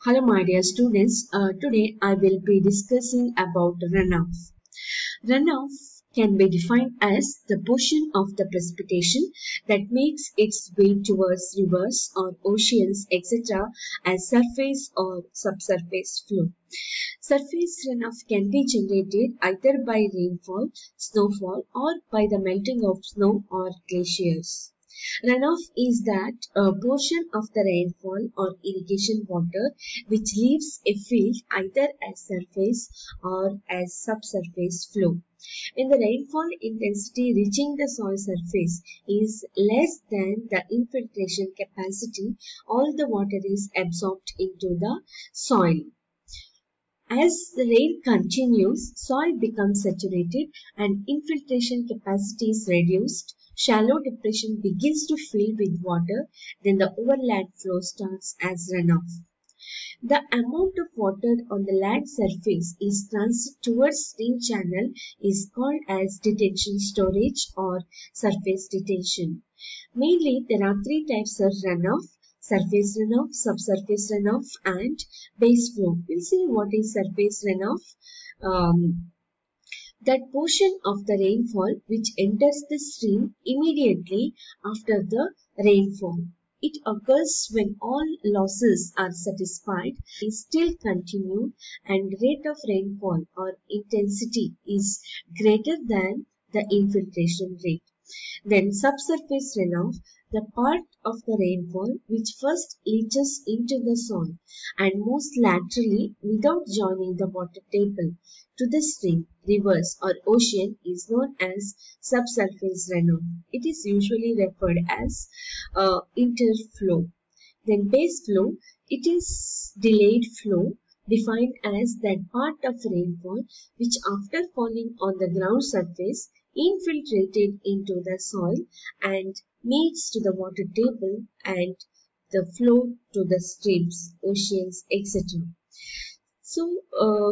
Hello my dear students, today I will be discussing about runoff. Runoff can be defined as the portion of the precipitation that makes its way towards rivers or oceans etc. as surface or subsurface flow. Surface runoff can be generated either by rainfall, snowfall or by the melting of snow or glaciers. Runoff is that portion of the rainfall or irrigation water which leaves a field either as surface or as subsurface flow. When the rainfall intensity reaching the soil surface is less than the infiltration capacity, all the water is absorbed into the soil. As the rain continues, soil becomes saturated and infiltration capacity is reduced. Shallow depression begins to fill with water, then the overland flow starts as runoff. The amount of water on the land surface is transit towards stream channel is called as detention storage or surface detention. Mainly, there are three types of runoff: surface runoff, subsurface runoff and base flow. We'll see what is surface runoff. That portion of the rainfall which enters the stream immediately after the rainfall. It occurs when all losses are satisfied, is still continue and rate of rainfall or intensity is greater than the infiltration rate. Then subsurface runoff, the part of the rainfall which first leaches into the soil and moves laterally without joining the water table to the stream, rivers or ocean is known as subsurface runoff. It is usually referred as interflow. Then base flow, it is delayed flow defined as that part of rainfall which after falling on the ground surface infiltrated into the soil and meets to the water table and the flow to the streams, oceans, etc. So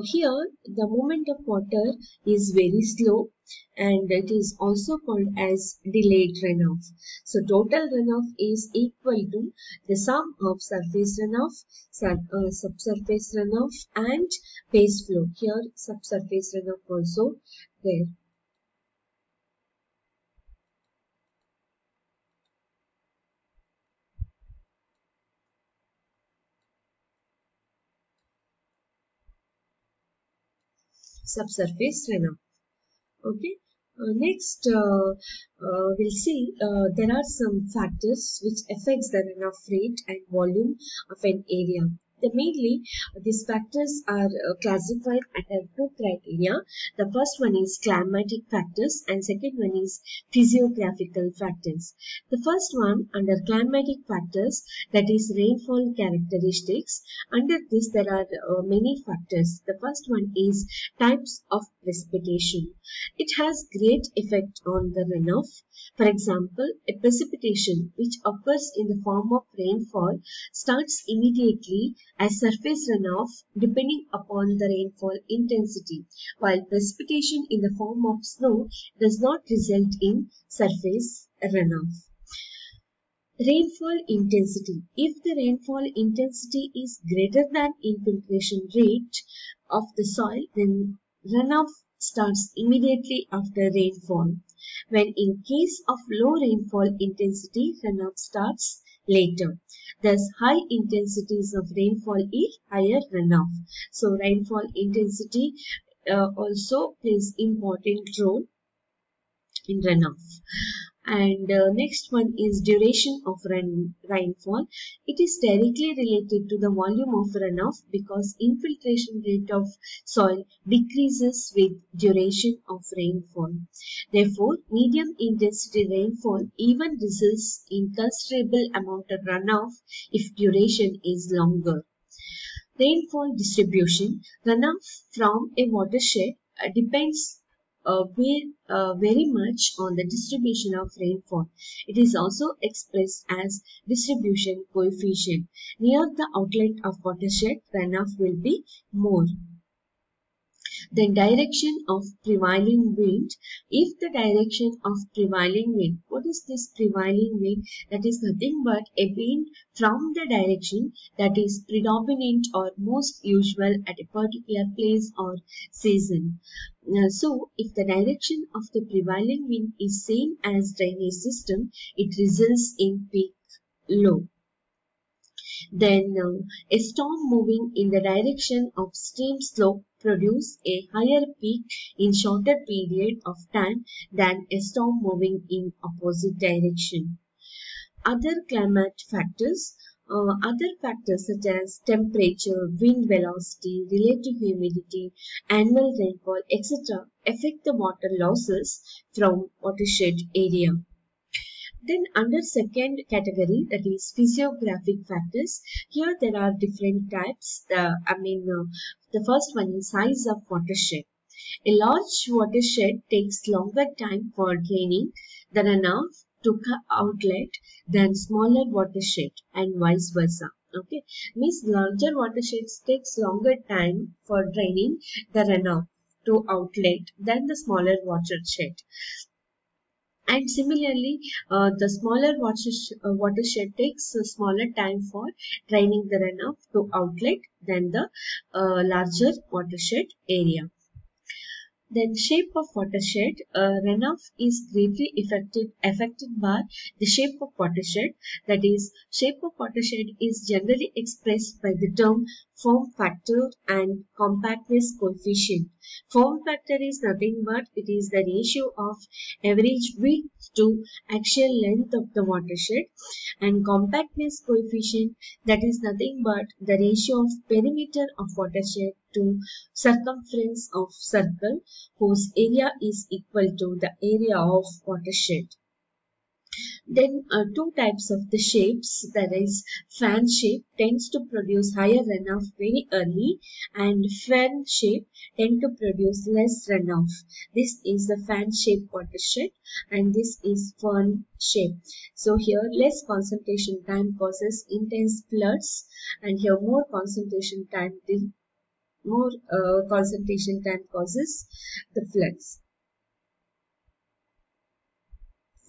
here the movement of water is very slow and it is also called as delayed runoff. So total runoff is equal to the sum of surface runoff, subsurface runoff and base flow. Here subsurface runoff also there. Subsurface runoff. Okay. Next, we'll see there are some factors which affects the runoff rate and volume of an area. Mainly, these factors are classified under two criteria. The first one is climatic factors and second one is physiographical factors. The first one under climatic factors, that is rainfall characteristics. Under this there are many factors. The first one is types of precipitation. It has great effect on the runoff. For example, a precipitation which occurs in the form of rainfall starts immediately as surface runoff depending upon the rainfall intensity, while precipitation in the form of snow does not result in surface runoff. Rainfall intensity. If the rainfall intensity is greater than infiltration rate of the soil, then runoff starts immediately after rainfall. When in case of low rainfall intensity, runoff starts later. Thus, high intensities of rainfall is higher runoff. So, rainfall intensity also plays important role in runoff. And next one is duration of rainfall. It is directly related to the volume of runoff because infiltration rate of soil decreases with duration of rainfall. Therefore, medium intensity rainfall even results in considerable amount of runoff if duration is longer. Rainfall distribution. Runoff from a watershed depends very much on the distribution of rainfall. It is also expressed as distribution coefficient. Near the outlet of watershed, runoff will be more. Then direction of prevailing wind. If the direction of prevailing wind, what is this prevailing wind? That is nothing but a wind from the direction that is predominant or most usual at a particular place or season. So, if the direction of the prevailing wind is same as drainage system, it results in peak low. Then a storm moving in the direction of stream slope produce a higher peak in shorter period of time than a storm moving in opposite direction. Other climate factors. Other factors such as temperature, wind velocity, relative humidity, annual rainfall, etc. affect the water losses from watershed area. Then under second category, that is physiographic factors, here there are different types. The first one is size of watershed. A large watershed takes longer time for draining the runoff to outlet than smaller watershed and vice versa. Okay, means larger watersheds takes longer time for draining the runoff to outlet than the smaller watershed. And similarly, the smaller watershed takes a smaller time for draining the runoff to outlet than the larger watershed area. Then shape of watershed. Runoff is greatly affected by the shape of watershed. That is, shape of watershed is generally expressed by the term form factor and compactness coefficient. Form factor is nothing but it is the ratio of average width to actual length of the watershed, and compactness coefficient, that is nothing but the ratio of perimeter of watershed to circumference of circle whose area is equal to the area of watershed. Then two types of the shapes, that is fan shape tends to produce higher runoff very early and fan shape tend to produce less runoff. This is the fan shape watershed and this is fern shape. So here less concentration time causes intense floods, and here more concentration time causes the floods.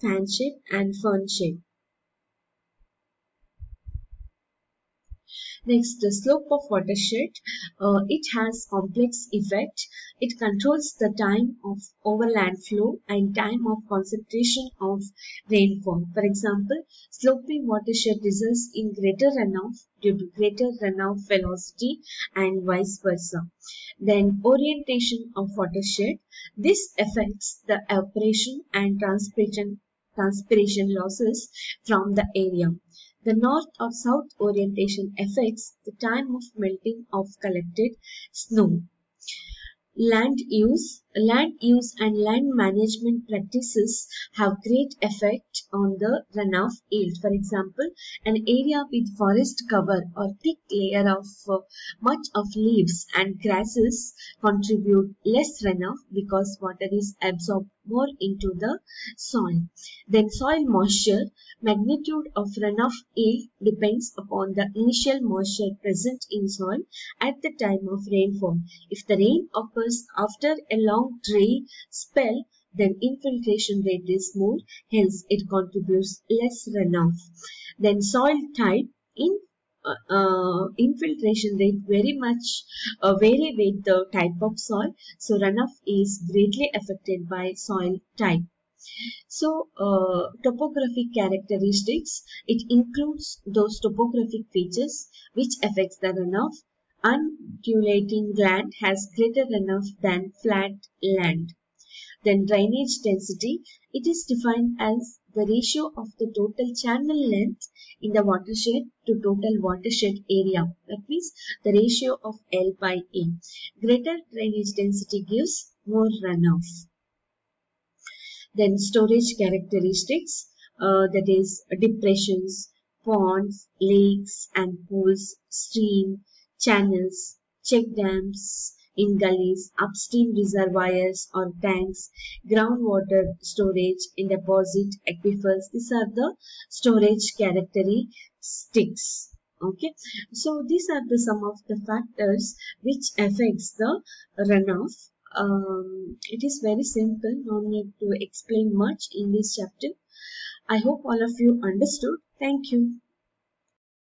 Fan shape and fern shape. Next, the slope of watershed. It has complex effect. It controls the time of overland flow and time of concentration of rainfall. For example, sloping watershed results in greater runoff due to greater runoff velocity and vice versa. Then orientation of watershed. This affects the evaporation and transpiration losses from the area. The north or south orientation affects the time of melting of collected snow. Land use and land management practices have great effect on the runoff yield. For example, an area with forest cover or thick layer of much of leaves and grasses contribute less runoff because water is absorbed more into the soil. Then soil moisture. Magnitude of runoff yield depends upon the initial moisture present in soil at the time of rainfall. If the rain occurs after a long dry spell, then infiltration rate is more, hence it contributes less runoff. Then soil type. Infiltration rate very much vary with the type of soil, so runoff is greatly affected by soil type. So, topographic characteristics, it includes those topographic features which affects the runoff. Undulating land has greater runoff than flat land. Then drainage density, it is defined as the ratio of the total channel length in the watershed to total watershed area. That means the ratio of L by A. Greater drainage density gives more runoff. Then storage characteristics, that is depressions, ponds, lakes and pools, stream, channels, check dams in gullies, upstream reservoirs or tanks, groundwater storage in deposit aquifers. These are the storage characteristics. Okay, so these are the some of the factors which affects the runoff It is very simple, no need to explain much in this chapter. I hope all of you understood. Thank you.